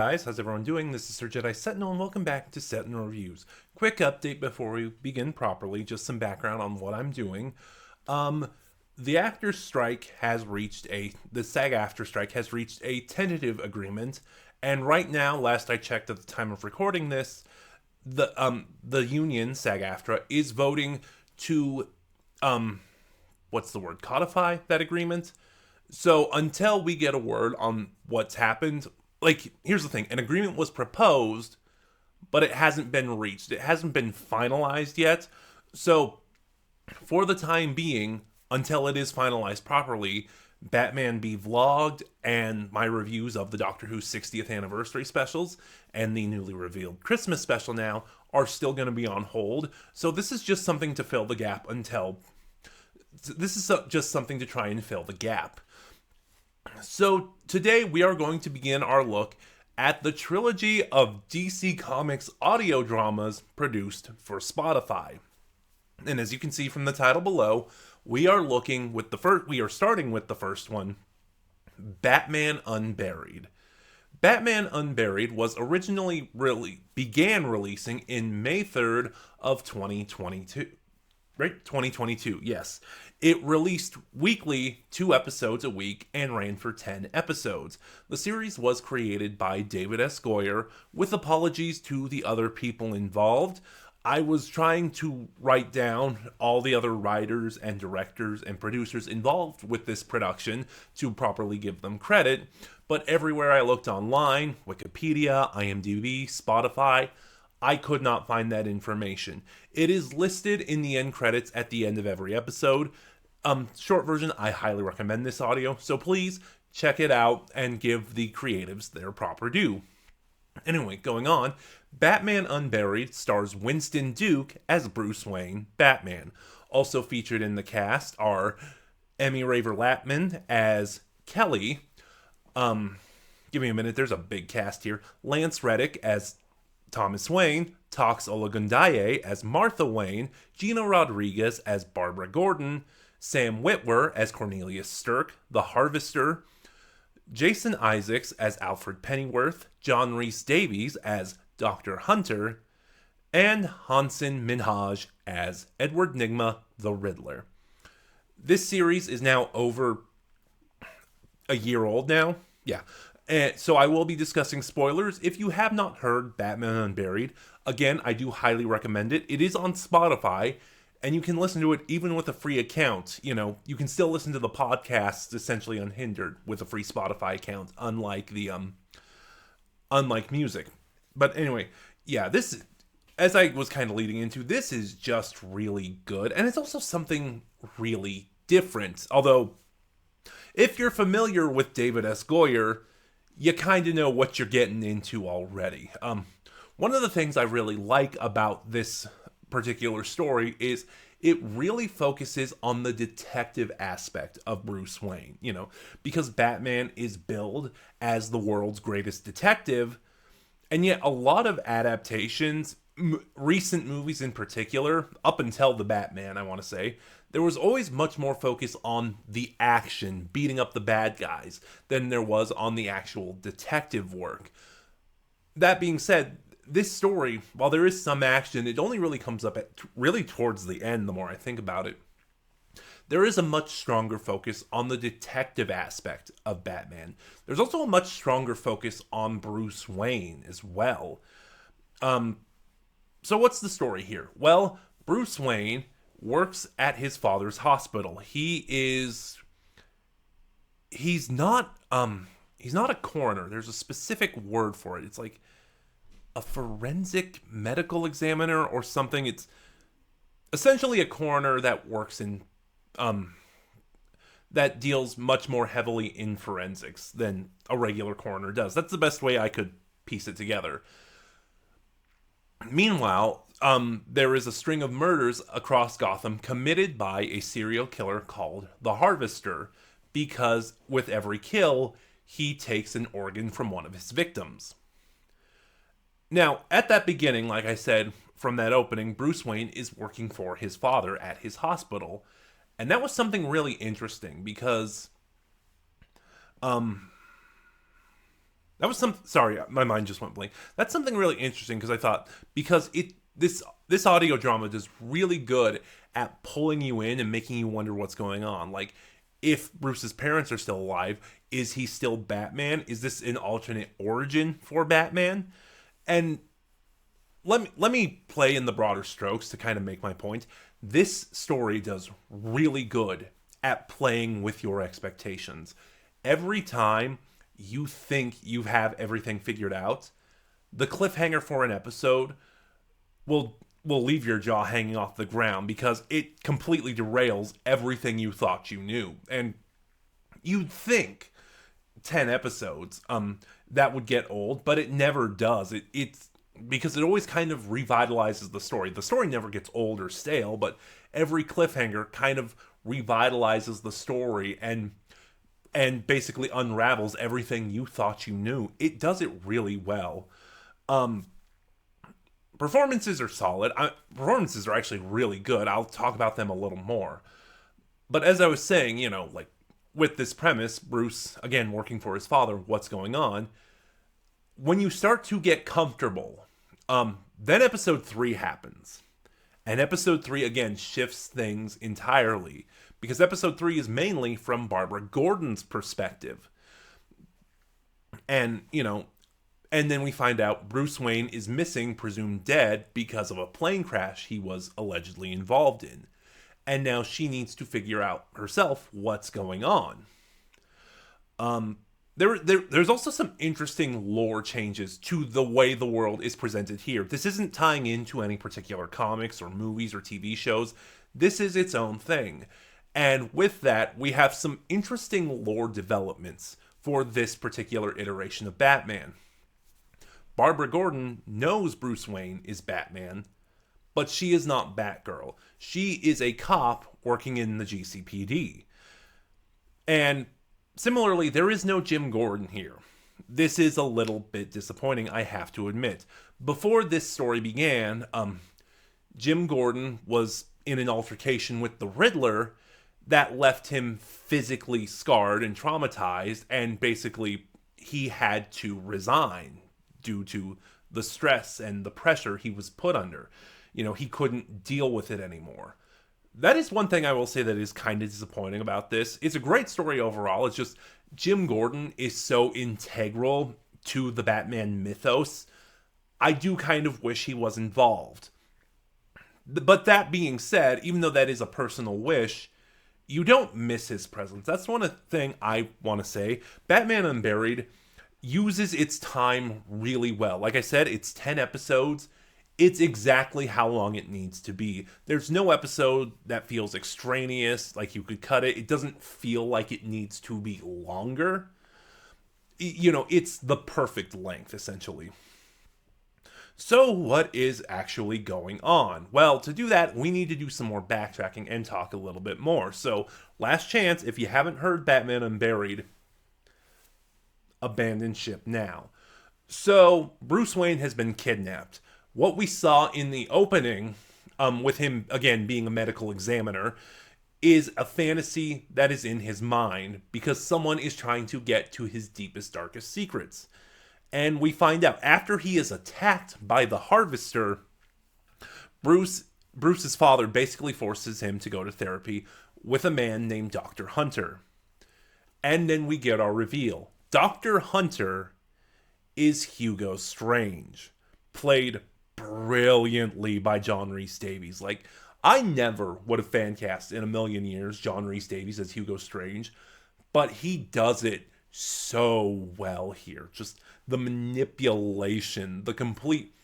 Guys, how's everyone doing? This is Sir Jedi Sentinel, and welcome back to Sentinel Reviews. Quick update before we begin properly, just some background on what I'm doing. The actors' strike has reached the SAG-AFTRA strike has reached a tentative agreement, and right now, last I checked at the time of recording this, the union SAG-AFTRA is voting to codify that agreement. So until we get a word on what's happened, here's the thing: an agreement was proposed, but it hasn't been reached. It hasn't been finalized yet. So for the time being, until it is finalized properly, Batman be vlogged and my reviews of the Doctor Who 60th anniversary specials and the newly revealed Christmas special now are still going to be on hold. So this is just something to fill the gap just something to try and fill the gap. So today we are going to begin our look at the trilogy of DC Comics audio dramas produced for Spotify. And as you can see from the title below, we are starting with the first one, Batman Unburied. Batman Unburied was originally began releasing in May 3rd of 2022. Right? 2022, yes. It released weekly, 2 episodes a week, and ran for 10 episodes. The series was created by David S. Goyer, with apologies to the other people involved. I was trying to write down all the other writers and directors and producers involved with this production to properly give them credit, but everywhere I looked online, Wikipedia, IMDb, Spotify, I could not find that information. It is listed in the end credits at the end of every episode. Short version, I highly recommend this audio, so please check it out and give the creatives their proper due. Anyway, going on, Batman Unburied stars Winston Duke as Bruce Wayne, Batman. Also featured in the cast are Emmy Raver Lapman as Kelly. Give me a minute, there's a big cast here. Lance Reddick as Thomas Wayne, Tox Olagundaye as Martha Wayne, Gina Rodriguez as Barbara Gordon, Sam Witwer as Cornelius Stirk, the Harvester, Jason Isaacs as Alfred Pennyworth, John Rhys Davies as Dr. Hunter, and Hansen Minhaj as Edward Nygma, the Riddler. This series is now over a year old now. Yeah. And so I will be discussing spoilers. If you have not heard Batman Unburied, again, I do highly recommend it. It is on Spotify, and you can listen to it even with a free account. You know, you can still listen to the podcast essentially unhindered with a free Spotify account, unlike music. But anyway, yeah, this, as I was kind of leading into, this is just really good, and it's also something really different. Although, if you're familiar with David S. Goyer, you kind of know what you're getting into already. One of the things I really like about this particular story is it really focuses on the detective aspect of Bruce Wayne, because Batman is billed as the world's greatest detective, and yet a lot of adaptations, recent movies in particular, up until the Batman, I want to say, there was always much more focus on the action, beating up the bad guys, than there was on the actual detective work. That being said, this story, while there is some action, it only really comes up really towards the end, the more I think about it. There is a much stronger focus on the detective aspect of Batman. There's also a much stronger focus on Bruce Wayne as well. So what's the story here? Well, Bruce Wayne works at his father's hospital. He's not a coroner. There's a specific word for it. It's like a forensic medical examiner or something. It's essentially a coroner that works in that deals much more heavily in forensics than a regular coroner does. That's the best way I could piece it together. Meanwhile, there is a string of murders across Gotham committed by a serial killer called the Harvester, because with every kill, he takes an organ from one of his victims. Now, at that beginning, like I said, from that opening, Bruce Wayne is working for his father at his hospital, and that was something really interesting because That was some. Sorry, my mind just went blank. That's something really interesting because I thought because this audio drama does really good at pulling you in and making you wonder what's going on. Like, if Bruce's parents are still alive, is he still Batman? Is this an alternate origin for Batman? And let me play in the broader strokes to kind of make my point. This story does really good at playing with your expectations. Every time you think you have everything figured out, the cliffhanger for an episode will leave your jaw hanging off the ground because it completely derails everything you thought you knew. And you'd think 10 episodes that would get old, but it never does. It's because it always kind of revitalizes the story. The story never gets old or stale, but every cliffhanger kind of revitalizes the story and basically unravels everything you thought you knew. It does it really well. Performances are solid. Performances are actually really good. I'll talk about them a little more. But as I was saying, like with this premise, Bruce, again, working for his father, what's going on? When you start to get comfortable, then episode 3 happens. And episode 3, again, shifts things entirely. Because episode 3 is mainly from Barbara Gordon's perspective. And, and then we find out Bruce Wayne is missing, presumed dead, because of a plane crash he was allegedly involved in. And now she needs to figure out herself what's going on. There's also some interesting lore changes to the way the world is presented here. This isn't tying into any particular comics or movies or TV shows. This is its own thing. And with that, we have some interesting lore developments for this particular iteration of Batman. Barbara Gordon knows Bruce Wayne is Batman, but she is not Batgirl. She is a cop working in the GCPD. And similarly, there is no Jim Gordon here. This is a little bit disappointing, I have to admit. Before this story began, Jim Gordon was in an altercation with the Riddler that left him physically scarred and traumatized, and basically he had to resign due to the stress and the pressure he was put under. He couldn't deal with it anymore. That is one thing I will say that is kind of disappointing about this. It's a great story overall. It's just Jim Gordon is so integral to the Batman mythos. I do kind of wish he was involved. But that being said, even though that is a personal wish, you don't miss his presence. That's one thing I want to say. Batman Unburied uses its time really well. Like I said, it's 10 episodes. It's exactly how long it needs to be. There's no episode that feels extraneous, like you could cut it. It doesn't feel like it needs to be longer. It's the perfect length, essentially. So what is actually going on? Well, to do that, we need to do some more backtracking and talk a little bit more. So, last chance, if you haven't heard Batman Unburied, abandon ship now. So, Bruce Wayne has been kidnapped. What we saw in the opening, with him, again, being a medical examiner, is a fantasy that is in his mind because someone is trying to get to his deepest, darkest secrets. And we find out after he is attacked by the Harvester, Bruce's father basically forces him to go to therapy with a man named Dr. Hunter. And then we get our reveal. Dr. Hunter is Hugo Strange, played brilliantly by John Rhys Davies. Like, I never would have fan cast in a million years John Rhys Davies as Hugo Strange, but he does it so well here. Just the manipulation, the complete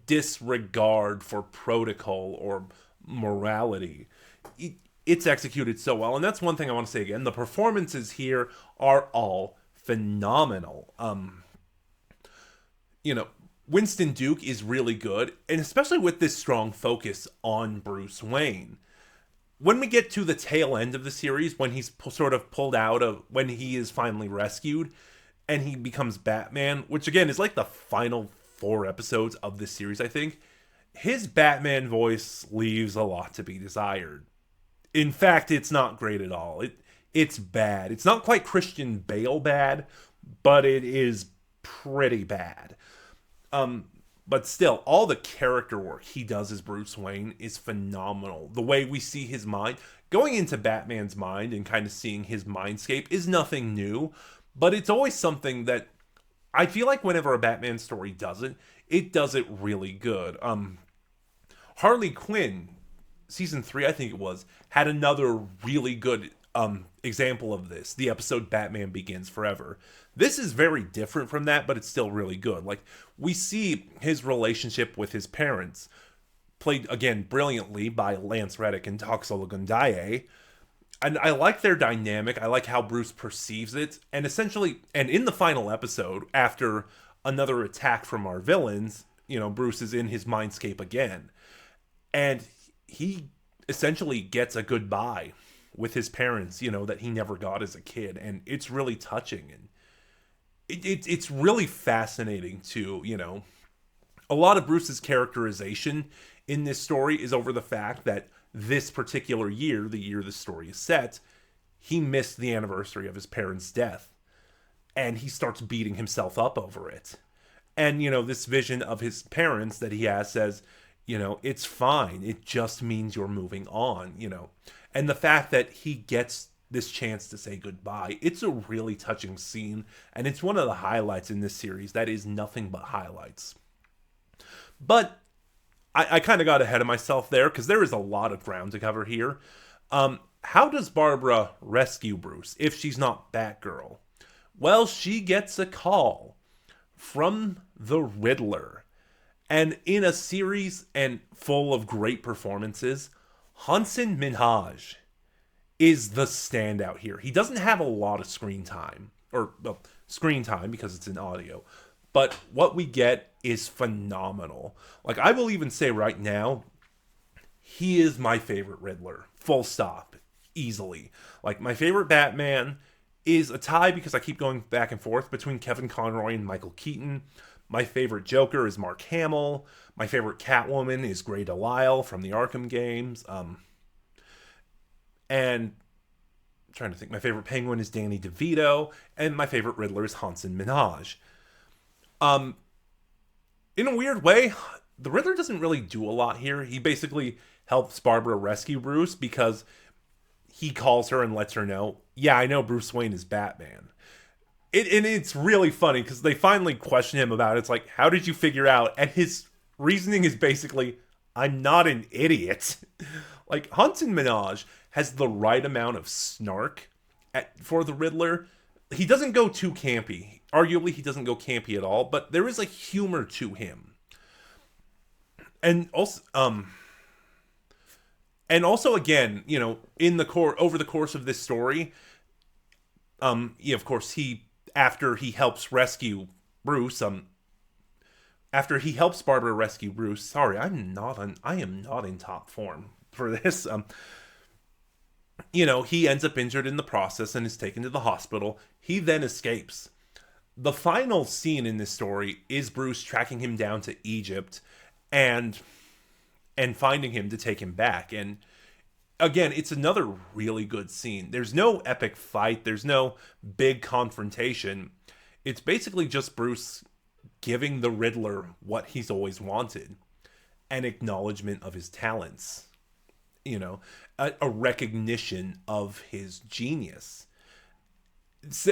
disregard for protocol or morality. It's executed so well. And that's one thing I want to say again. The performances here are all phenomenal. Winston Duke is really good, and especially with this strong focus on Bruce Wayne. When we get to the tail end of the series, when he's sort of pulled out of, when he is finally rescued, and he becomes Batman, which again is like the final 4 episodes of this series, I think, his Batman voice leaves a lot to be desired. In fact, it's not great at all. It's bad. It's not quite Christian Bale bad, but it is pretty bad. But still, all the character work he does as Bruce Wayne is phenomenal. The way we see his mind, going into Batman's mind and kind of seeing his mindscape is nothing new, but it's always something that I feel like whenever a Batman story does it, it does it really good. Harley Quinn, season 3, I think it was, had another really good example of this. The episode Batman Begins Forever. This is very different from that, but it's still really good. Like, we see his relationship with his parents, played, again, brilliantly by Lance Reddick and Taxol Gundaye. And I like their dynamic. I like how Bruce perceives it. And essentially, and in the final episode, after another attack from our villains, you know, Bruce is in his mindscape again. And he essentially gets a goodbye with his parents, you know, that he never got as a kid. And it's really touching. And it's really fascinating to, you know, a lot of Bruce's characterization in this story is over the fact that this particular year, the year the story is set, he missed the anniversary of his parents' death. And he starts beating himself up over it. And, you know, this vision of his parents that he has says, you know, it's fine. It just means you're moving on, you know. And the fact that he gets this chance to say goodbye, it's a really touching scene. And it's one of the highlights in this series that is nothing but highlights. But I kind of got ahead of myself there because there is a lot of ground to cover here. How does Barbara rescue Bruce if she's not Batgirl? Well, she gets a call from the Riddler. And in a series and full of great performances, Hasan Minhaj is the standout here. He doesn't have a lot of screen time, or well, screen time because it's in audio, but what we get is phenomenal. Like, I will even say right now, he is my favorite Riddler. Full stop. Easily. Like, my favorite Batman is a tie because I keep going back and forth between Kevin Conroy and Michael Keaton. My favorite Joker is Mark Hamill. My favorite Catwoman is Grey Delisle from the Arkham games. And I'm trying to think. My favorite Penguin is Danny DeVito. And my favorite Riddler is Hasan Minhaj. In a weird way, the Riddler doesn't really do a lot here. He basically helps Barbara rescue Bruce because he calls her and lets her know, yeah, I know Bruce Wayne is Batman. And it's really funny because they finally question him about it. It's like, how did you figure out? And his reasoning is basically, I'm not an idiot. Like, Hasan Minhaj has the right amount of snark for the Riddler. He doesn't go too campy. Arguably, he doesn't go campy at all, but there is a humor to him. And also, again, you know, over the course of this story, of course, after he helps rescue Bruce, after he helps Barbara rescue Bruce, sorry, I am not in top form for this. You know, he ends up injured in the process and is taken to the hospital. He then escapes. The final scene in this story is Bruce tracking him down to Egypt and finding him to take him back. And again, it's another really good scene. There's no epic fight. There's no big confrontation. It's basically just Bruce giving the Riddler what he's always wanted. An acknowledgement of his talents. You know, a recognition of his genius.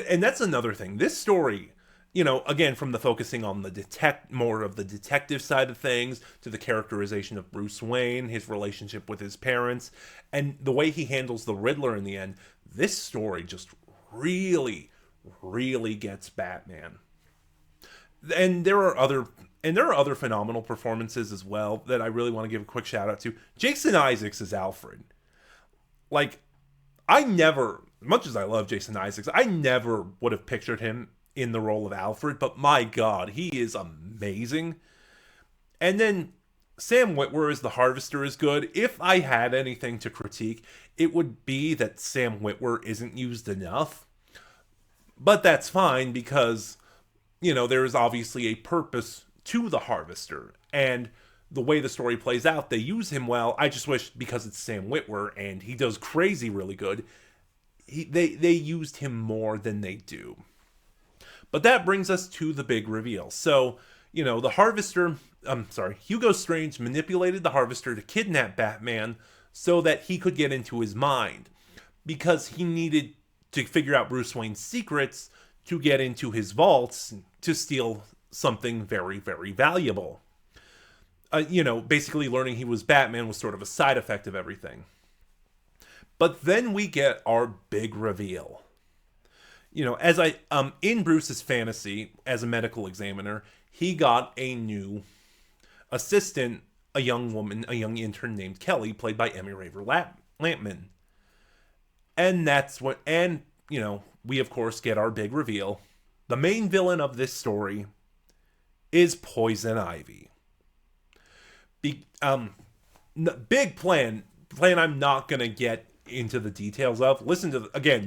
And that's another thing. This story, you know, again, from the focusing on the more of the detective side of things to the characterization of Bruce Wayne, his relationship with his parents, and the way he handles the Riddler in the end, this story just really, really gets Batman. And there are other phenomenal performances as well that I really want to give a quick shout out to. Jason Isaacs as Alfred. Like, much as I love Jason Isaacs, I never would have pictured him in the role of Alfred, but my God, he is amazing. And then Sam Witwer as the Harvester is good. If I had anything to critique, it would be that Sam Witwer isn't used enough. But that's fine because, you know, there is obviously a purpose to the Harvester. And the way the story plays out, they use him well. I just wish, because it's Sam Witwer and he does crazy really good, they used him more than they do. But that brings us to the big reveal. So, the Harvester, Hugo Strange manipulated the Harvester to kidnap Batman so that he could get into his mind, because he needed to figure out Bruce Wayne's secrets to get into his vaults to steal something very, very valuable. Basically learning he was Batman was sort of a side effect of everything. But then we get our big reveal. In Bruce's fantasy, as a medical examiner, he got a new assistant, a young intern named Kelly, played by Emmy Raver Lampman. And we of course get our big reveal. The main villain of this story is Poison Ivy. Big plan I'm not going to get into the details of.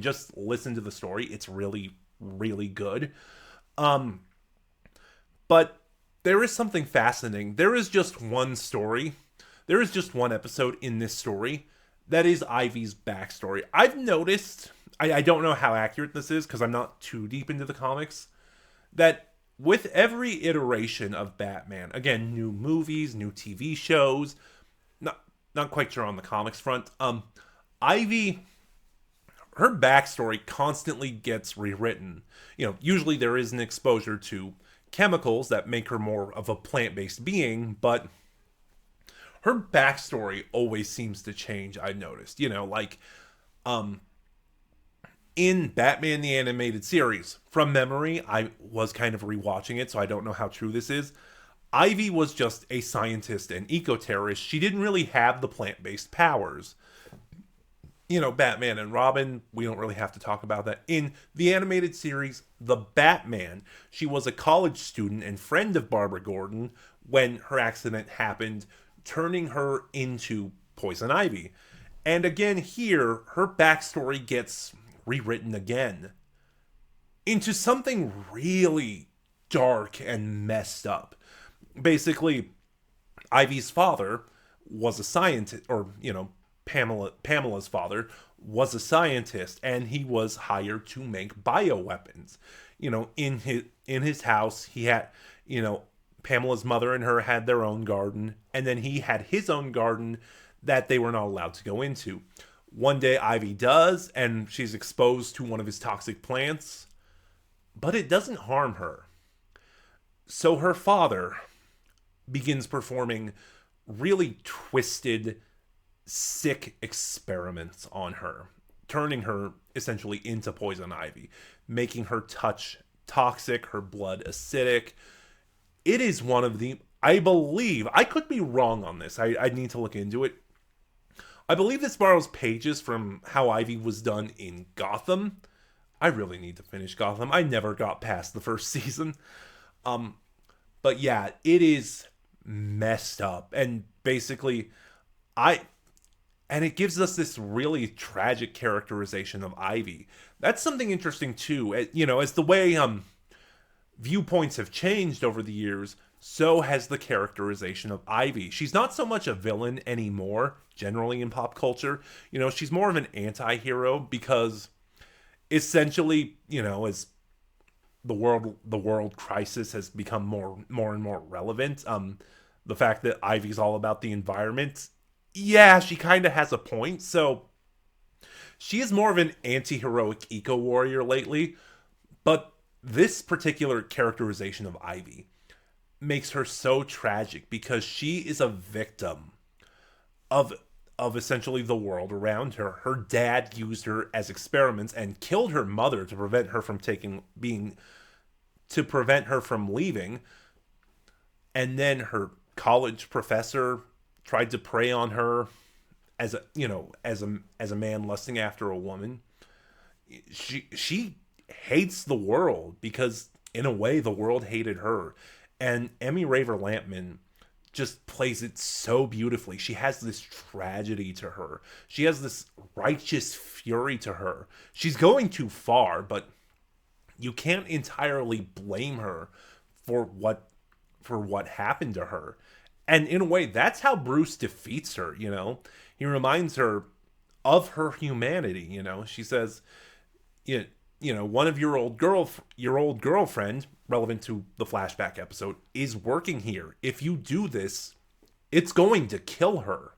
Just listen to the story. It's really, really good. But there is something fascinating. There is just one story. There is just one episode in this story that is Ivy's backstory. I've noticed, I don't know how accurate this is because I'm not too deep into the comics, that with every iteration of Batman, again, new movies, new TV shows, not quite sure on the comics front, Ivy, her backstory constantly gets rewritten. Usually there is an exposure to chemicals that make her more of a plant-based being, but her backstory always seems to change, I've noticed. In Batman the Animated Series, from memory, I was kind of rewatching it, so I don't know how true this is. Ivy was just a scientist and eco-terrorist. She didn't really have the plant-based powers. Batman and Robin, we don't really have to talk about that. In the animated series, The Batman, she was a college student and friend of Barbara Gordon when her accident happened, turning her into Poison Ivy. And again here, her backstory gets rewritten again into something really dark and messed up. Basically, Ivy's father was a scientist, or, Pamela's father was a scientist, and he was hired to make bioweapons. In his house, he had, Pamela's mother and her had their own garden, and then he had his own garden that they were not allowed to go into. One day Ivy does, and she's exposed to one of his toxic plants, but it doesn't harm her. So her father begins performing really twisted, sick experiments on her, turning her essentially into Poison Ivy, making her touch toxic, her blood acidic. It is one of the, I believe, I could be wrong on this, I need to look into it. I believe this borrows pages from how Ivy was done in Gotham. I really need to finish Gotham. I never got past the first season. But yeah, it is messed up. And basically, and it gives us this really tragic characterization of Ivy. That's something interesting too. As the way viewpoints have changed over the years, so has the characterization of Ivy. She's not so much a villain anymore, generally in pop culture. She's more of an anti-hero because essentially, as the world crisis has become more and more relevant, the fact that Ivy's all about the environment, yeah, she kind of has a point. So she is more of an anti-heroic eco-warrior lately, but this particular characterization of Ivy makes her so tragic because she is a victim of essentially the world around her. Her dad used her as experiments and killed her mother to prevent her from leaving. And then her college professor tried to prey on her as a man lusting after a woman. She hates the world because in a way the world hated her. And Emmy Raver Lampman just plays it so beautifully. She has this tragedy to her. She has this righteous fury to her. She's going too far, but you can't entirely blame her for what happened to her. And in a way, that's how Bruce defeats her, He reminds her of her humanity, She says, one of your old girlfriend, relevant to the flashback episode, is working here. If you do this, it's going to kill her.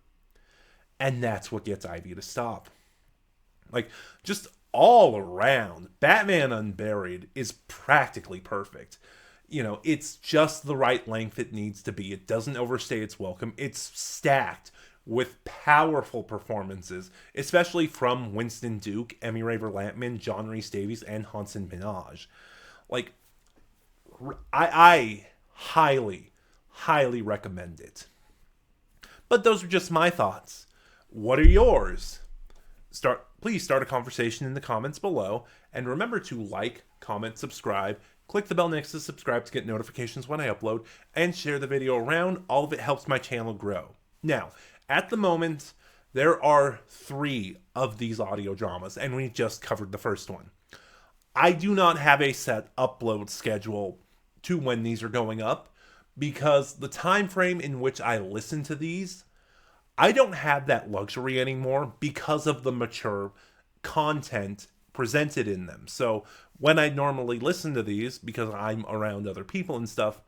And that's what gets Ivy to stop. Like, just all around, Batman Unburied is practically perfect. It's just the right length it needs to be. It doesn't overstay its welcome. It's stacked with powerful performances, especially from Winston Duke, Emmy Raver Lampman, John Rhys Davies, and Hansen Minaj. Like, I highly, highly recommend it. But those are just my thoughts. What are yours? Please start a conversation in the comments below, and remember to like, comment, subscribe, click the bell next to subscribe to get notifications when I upload, and share the video around. All of it helps my channel grow. Now, at the moment, there are 3 of these audio dramas, and we just covered the first one. I do not have a set upload schedule to when these are going up, because the time frame in which I listen to these, I don't have that luxury anymore because of the mature content presented in them. So when I normally listen to these, because I'm around other people and stuff,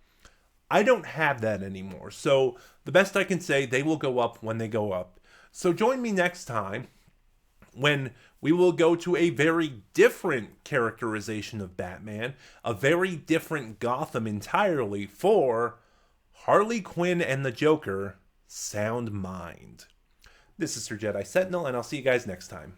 I don't have that anymore. So the best I can say, they will go up when they go up. So join me next time when we will go to a very different characterization of Batman, a very different Gotham entirely, for Harley Quinn and the Joker, Sound Mind. This is Sir Jedi Sentinel, and I'll see you guys next time.